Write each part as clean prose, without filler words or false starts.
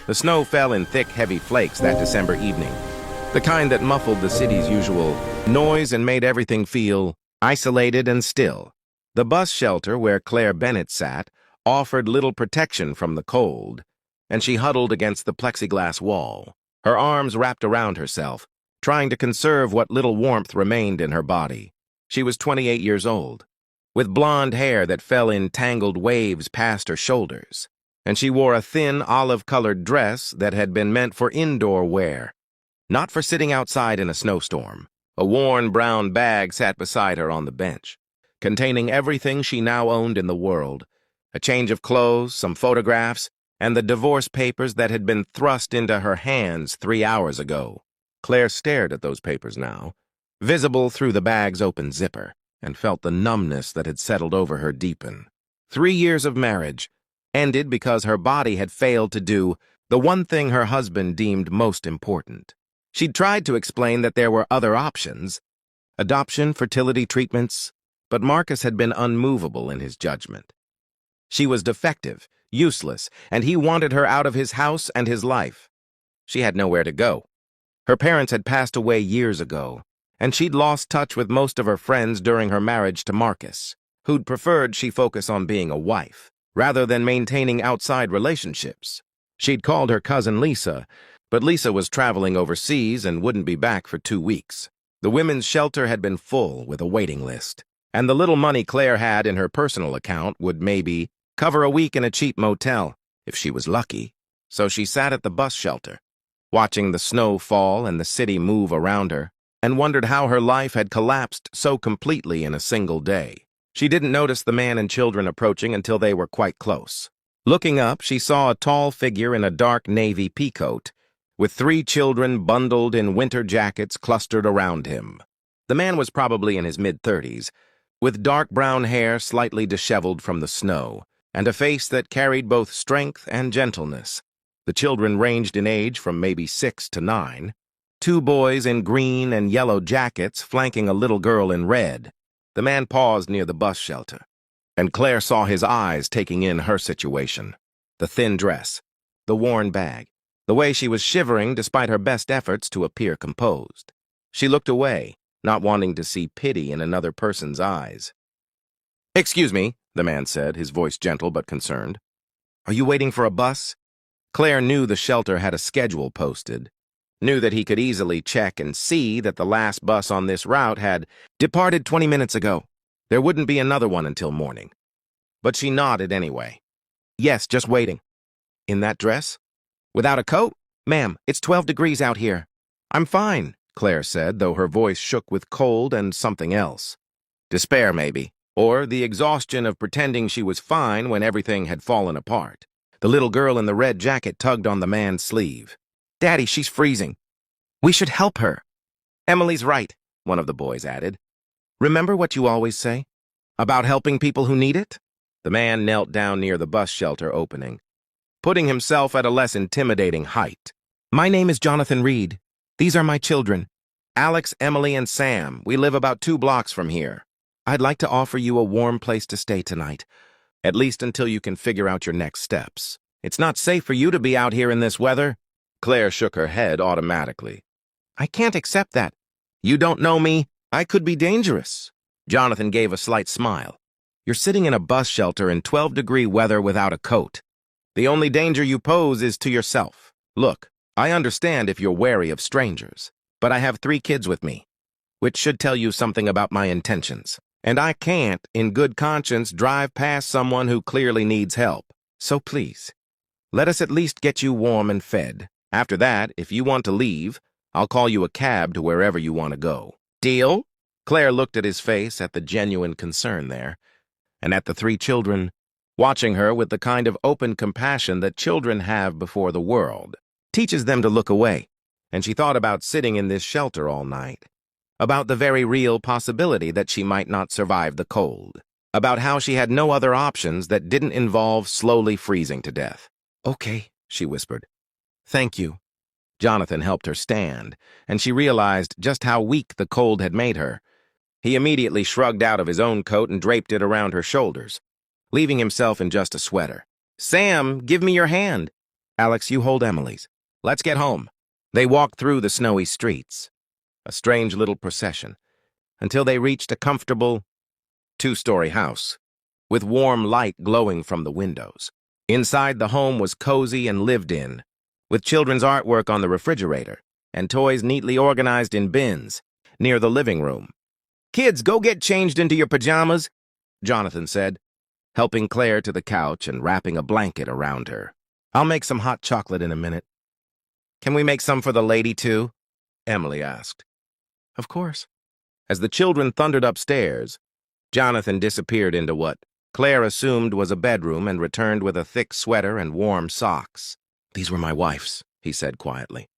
The snow fell in thick, heavy flakes that December evening, the kind that muffled the city's usual noise and made everything feel isolated and still. The bus shelter where Claire Bennett sat offered little protection from the cold, and she huddled against the plexiglass wall, her arms wrapped around herself, trying to conserve what little warmth remained in her body. She was 28 years old, with blonde hair that fell in tangled waves past her shoulders, and she wore a thin, olive-colored dress that had been meant for indoor wear, not for sitting outside in a snowstorm. A worn brown bag sat beside her on the bench, containing everything she now owned in the world, a change of clothes, some photographs, and the divorce papers that had been thrust into her hands 3 hours ago. Claire stared at those papers now, visible through the bag's open zipper, and felt the numbness that had settled over her deepen. 3 years of marriage ended because her body had failed to do the one thing her husband deemed most important. She'd tried to explain that there were other options, adoption, fertility treatments, but Marcus had been unmovable in his judgment. She was defective, useless, and he wanted her out of his house and his life. She had nowhere to go. Her parents had passed away years ago, and she'd lost touch with most of her friends during her marriage to Marcus, who'd preferred she focus on being a wife, rather than maintaining outside relationships. She'd called her cousin Lisa, but Lisa was traveling overseas and wouldn't be back for 2 weeks. The women's shelter had been full with a waiting list, and the little money Claire had in her personal account would maybe cover a week in a cheap motel, if she was lucky. So she sat at the bus shelter, watching the snow fall and the city move around her, and wondered how her life had collapsed so completely in a single day. She didn't notice the man and children approaching until they were quite close. Looking up, she saw a tall figure in a dark navy peacoat, with 3 children bundled in winter jackets clustered around him. The man was probably in his mid-30s, with dark brown hair slightly disheveled from the snow, and a face that carried both strength and gentleness. The children ranged in age from maybe 6 to 9, 2 boys in green and yellow jackets flanking a little girl in red. The man paused near the bus shelter, and Claire saw his eyes taking in her situation. The thin dress, the worn bag, the way she was shivering despite her best efforts to appear composed. She looked away, not wanting to see pity in another person's eyes. "Excuse me," the man said, his voice gentle but concerned. "Are you waiting for a bus?" Claire knew the shelter had a schedule posted, knew that he could easily check and see that the last bus on this route had departed 20 minutes ago. There wouldn't be another one until morning. But she nodded anyway. "Yes, just waiting." "In that dress? Without a coat? Ma'am, it's 12 degrees out here." "I'm fine," Claire said, though her voice shook with cold and something else. Despair, maybe, or the exhaustion of pretending she was fine when everything had fallen apart. The little girl in the red jacket tugged on the man's sleeve. "Daddy, she's freezing. We should help her." "Emily's right," one of the boys added. "Remember what you always say? About helping people who need it?" The man knelt down near the bus shelter opening, putting himself at a less intimidating height. "My name is Jonathan Reed. These are my children, Alex, Emily, and Sam. We live about 2 blocks from here. I'd like to offer you a warm place to stay tonight, at least until you can figure out your next steps. It's not safe for you to be out here in this weather." Claire shook her head automatically. "I can't accept that. You don't know me. I could be dangerous." Jonathan gave a slight smile. "You're sitting in a bus shelter in 12-degree weather without a coat. The only danger you pose is to yourself. Look, I understand if you're wary of strangers, but I have 3 kids with me, which should tell you something about my intentions. And I can't, in good conscience, drive past someone who clearly needs help. So please, let us at least get you warm and fed. After that, if you want to leave, I'll call you a cab to wherever you want to go. Deal?" Claire looked at his face, at the genuine concern there, and at the 3 children, watching her with the kind of open compassion that children have before the world. Teaches them to look away, and she thought about sitting in this shelter all night, about the very real possibility that she might not survive the cold, about how she had no other options that didn't involve slowly freezing to death. "Okay," she whispered. "Thank you." Jonathan helped her stand, and she realized just how weak the cold had made her. He immediately shrugged out of his own coat and draped it around her shoulders, leaving himself in just a sweater. "Sam, give me your hand." Alex, you hold Emily's. Let's get home. They walked through the snowy streets, a strange little procession, until they reached a comfortable two-story house, with warm light glowing from the windows. Inside, the home was cozy and lived in, with children's artwork on the refrigerator and toys neatly organized in bins near the living room. "Kids, go get changed into your pajamas," Jonathan said, helping Claire to the couch and wrapping a blanket around her. "I'll make some hot chocolate in a minute." "Can we make some for the lady, too?" Emily asked. "Of course." As the children thundered upstairs, Jonathan disappeared into what Claire assumed was a bedroom and returned with a thick sweater and warm socks. "These were my wife's," he said quietly.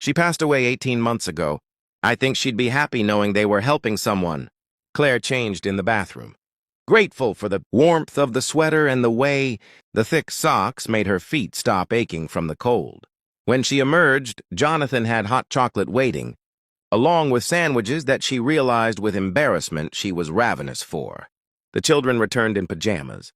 "She passed away 18 months ago. I think she'd be happy knowing they were helping someone." Claire changed in the bathroom, grateful for the warmth of the sweater and the way the thick socks made her feet stop aching from the cold. When she emerged, Jonathan had hot chocolate waiting, along with sandwiches that she realized with embarrassment she was ravenous for. The children returned in pajamas,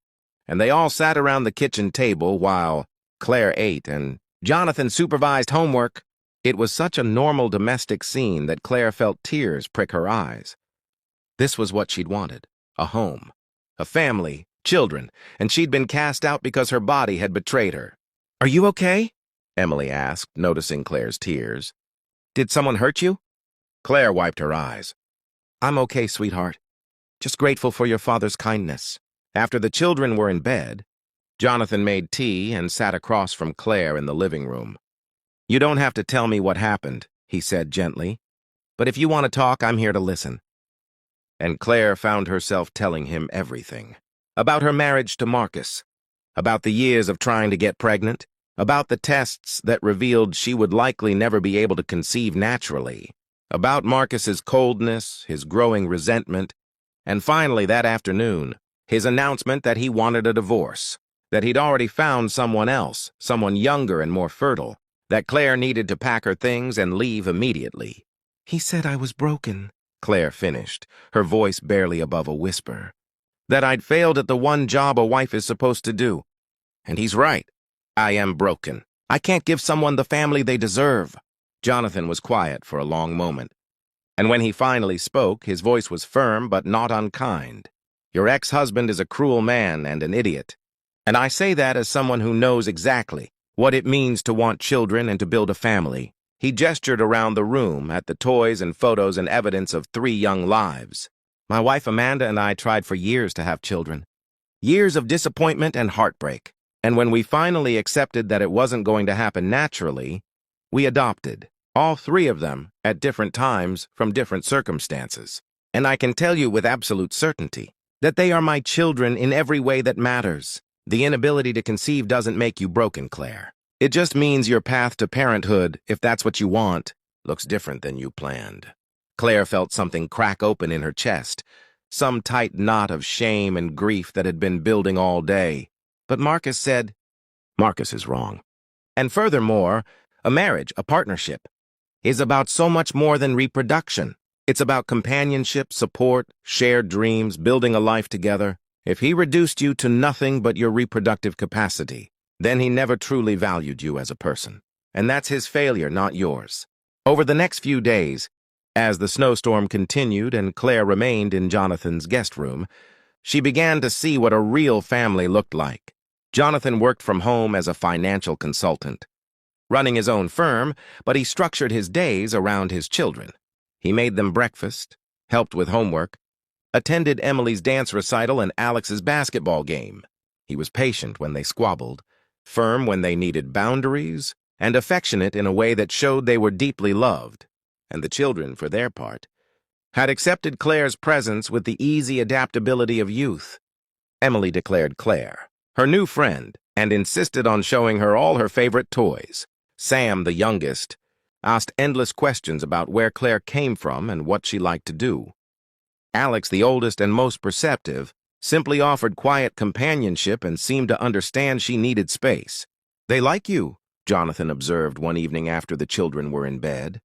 and they all sat around the kitchen table while Claire ate and Jonathan supervised homework. It was such a normal domestic scene that Claire felt tears prick her eyes. This was what she'd wanted: a home, a family, children, and she'd been cast out because her body had betrayed her. "Are you okay?" Emily asked, noticing Claire's tears. "Did someone hurt you?" Claire wiped her eyes. "I'm okay, sweetheart. Just grateful for your father's kindness." After the children were in bed, Jonathan made tea and sat across from Claire in the living room. "You don't have to tell me what happened," he said gently, "but if you want to talk, I'm here to listen." And Claire found herself telling him everything. About her marriage to Marcus, about the years of trying to get pregnant, about the tests that revealed she would likely never be able to conceive naturally, about Marcus's coldness, his growing resentment, and finally that afternoon, his announcement that he wanted a divorce, that he'd already found someone else, someone younger and more fertile, that Claire needed to pack her things and leave immediately. "He said I was broken," Claire finished, her voice barely above a whisper. "That I'd failed at the one job a wife is supposed to do. And he's right. I am broken. I can't give someone the family they deserve." Jonathan was quiet for a long moment, and when he finally spoke, his voice was firm but not unkind. "Your ex-husband is a cruel man and an idiot, and I say that as someone who knows exactly what it means to want children and to build a family." He gestured around the room at the toys and photos and evidence of 3 young lives. "My wife Amanda and I tried for years to have children. Years of disappointment and heartbreak. And when we finally accepted that it wasn't going to happen naturally, we adopted, all 3 of them, at different times from different circumstances. And I can tell you with absolute certainty that they are my children in every way that matters. The inability to conceive doesn't make you broken, Claire. It just means your path to parenthood, if that's what you want, looks different than you planned." Claire felt something crack open in her chest, some tight knot of shame and grief that had been building all day. But Marcus said, "Marcus is wrong. And furthermore, a marriage, a partnership, is about so much more than reproduction. It's about companionship, support, shared dreams, building a life together. If he reduced you to nothing but your reproductive capacity, then he never truly valued you as a person. And that's his failure, not yours." Over the next few days, as the snowstorm continued and Claire remained in Jonathan's guest room, she began to see what a real family looked like. Jonathan worked from home as a financial consultant, running his own firm, but he structured his days around his children. He made them breakfast, helped with homework, attended Emily's dance recital and Alex's basketball game. He was patient when they squabbled, firm when they needed boundaries, and affectionate in a way that showed they were deeply loved. And the children, for their part, had accepted Claire's presence with the easy adaptability of youth. Emily declared Claire her new friend and insisted on showing her all her favorite toys. Sam, the youngest, asked endless questions about where Claire came from and what she liked to do. Alex, the oldest and most perceptive, simply offered quiet companionship and seemed to understand she needed space. "They like you," Jonathan observed one evening after the children were in bed.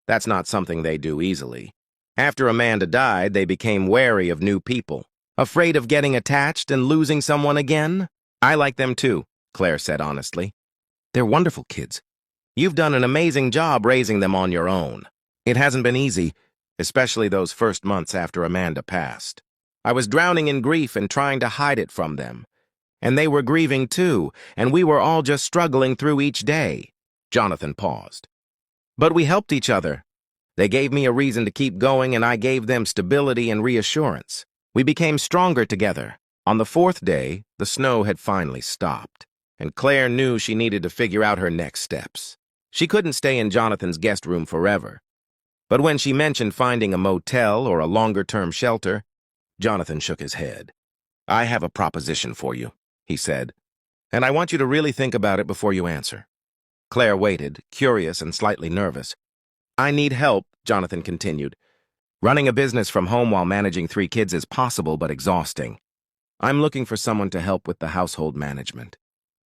That's not something they do easily. After Amanda died, they became wary of new people, afraid of getting attached and losing someone again. "I like them too," Claire said honestly. They're wonderful kids. You've done an amazing job raising them on your own. It hasn't been easy, especially those first months after Amanda passed. I was drowning in grief and trying to hide it from them. And they were grieving too, and we were all just struggling through each day. Jonathan paused. But we helped each other. They gave me a reason to keep going, and I gave them stability and reassurance. We became stronger together. On the fourth day, the snow had finally stopped, and Claire knew she needed to figure out her next steps. She couldn't stay in Jonathan's guest room forever. But when she mentioned finding a motel or a longer-term shelter, Jonathan shook his head. "I have a proposition for you," he said, "and I want you to really think about it before you answer." Claire waited, curious and slightly nervous. "I need help," Jonathan continued. "Running a business from home while managing 3 kids is possible but exhausting. I'm looking for someone to help with the household management.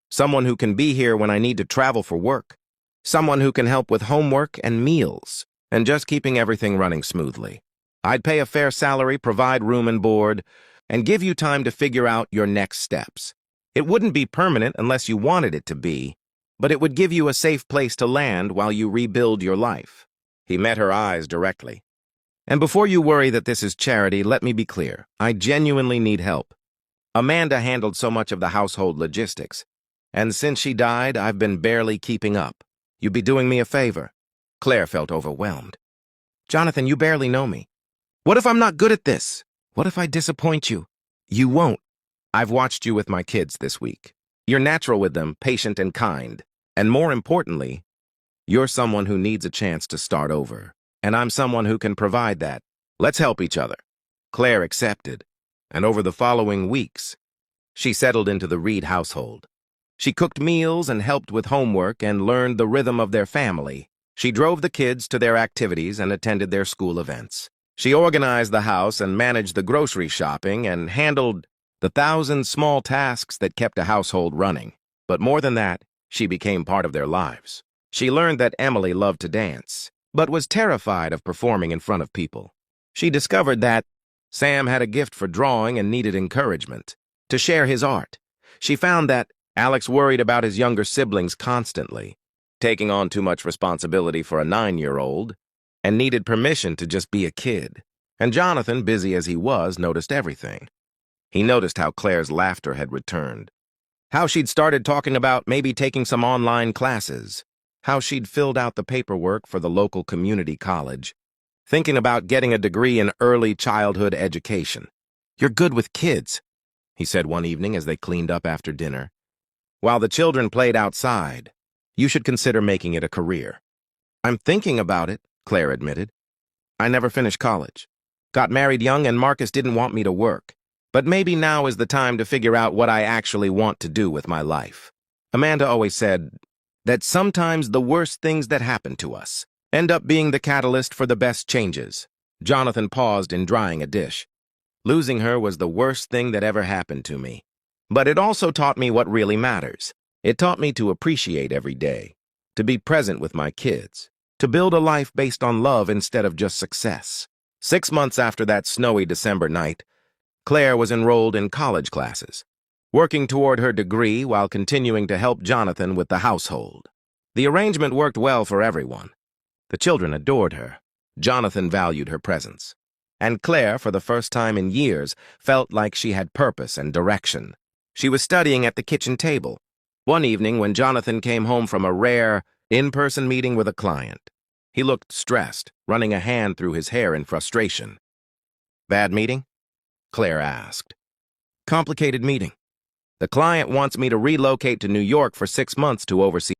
Someone who can be here when I need to travel for work. Someone who can help with homework and meals, and just keeping everything running smoothly. I'd pay a fair salary, provide room and board, and give you time to figure out your next steps. It wouldn't be permanent unless you wanted it to be, but it would give you a safe place to land while you rebuild your life." He met her eyes directly. "And before you worry that this is charity, let me be clear. I genuinely need help. Amanda handled so much of the household logistics, and since she died, I've been barely keeping up. You'd be doing me a favor." Claire felt overwhelmed. "Jonathan, you barely know me. What if I'm not good at this? What if I disappoint you?" "You won't. I've watched you with my kids this week. You're natural with them, patient and kind. And more importantly, you're someone who needs a chance to start over. And I'm someone who can provide that. Let's help each other." Claire accepted, and over the following weeks, she settled into the Reed household. She cooked meals and helped with homework and learned the rhythm of their family. She drove the kids to their activities and attended their school events. She organized the house and managed the grocery shopping and handled the 1,000 small tasks that kept a household running. But more than that, she became part of their lives. She learned that Emily loved to dance, but was terrified of performing in front of people. She discovered that Sam had a gift for drawing and needed encouragement to share his art. She found that Alex worried about his younger siblings constantly, taking on too much responsibility for a 9-year-old, and needed permission to just be a kid. And Jonathan, busy as he was, noticed everything. He noticed how Claire's laughter had returned, how she'd started talking about maybe taking some online classes, how she'd filled out the paperwork for the local community college, thinking about getting a degree in early childhood education. "You're good with kids," he said one evening as they cleaned up after dinner. "While the children played outside, you should consider making it a career." "I'm thinking about it," Claire admitted. "I never finished college. Got married young and Marcus didn't want me to work. But maybe now is the time to figure out what I actually want to do with my life." Amanda always said that sometimes the worst things that happen to us end up being the catalyst for the best changes. Jonathan paused in drying a dish. "Losing her was the worst thing that ever happened to me. But it also taught me what really matters. It taught me to appreciate every day, to be present with my kids, to build a life based on love instead of just success." 6 months after that snowy December night, Claire was enrolled in college classes, working toward her degree while continuing to help Jonathan with the household. The arrangement worked well for everyone. The children adored her. Jonathan valued her presence. And Claire, for the first time in years, felt like she had purpose and direction. She was studying at the kitchen table. One evening when Jonathan came home from a rare, in-person meeting with a client, he looked stressed, running a hand through his hair in frustration. "Bad meeting?" Claire asked. "Complicated meeting. The client wants me to relocate to New York for 6 months to oversee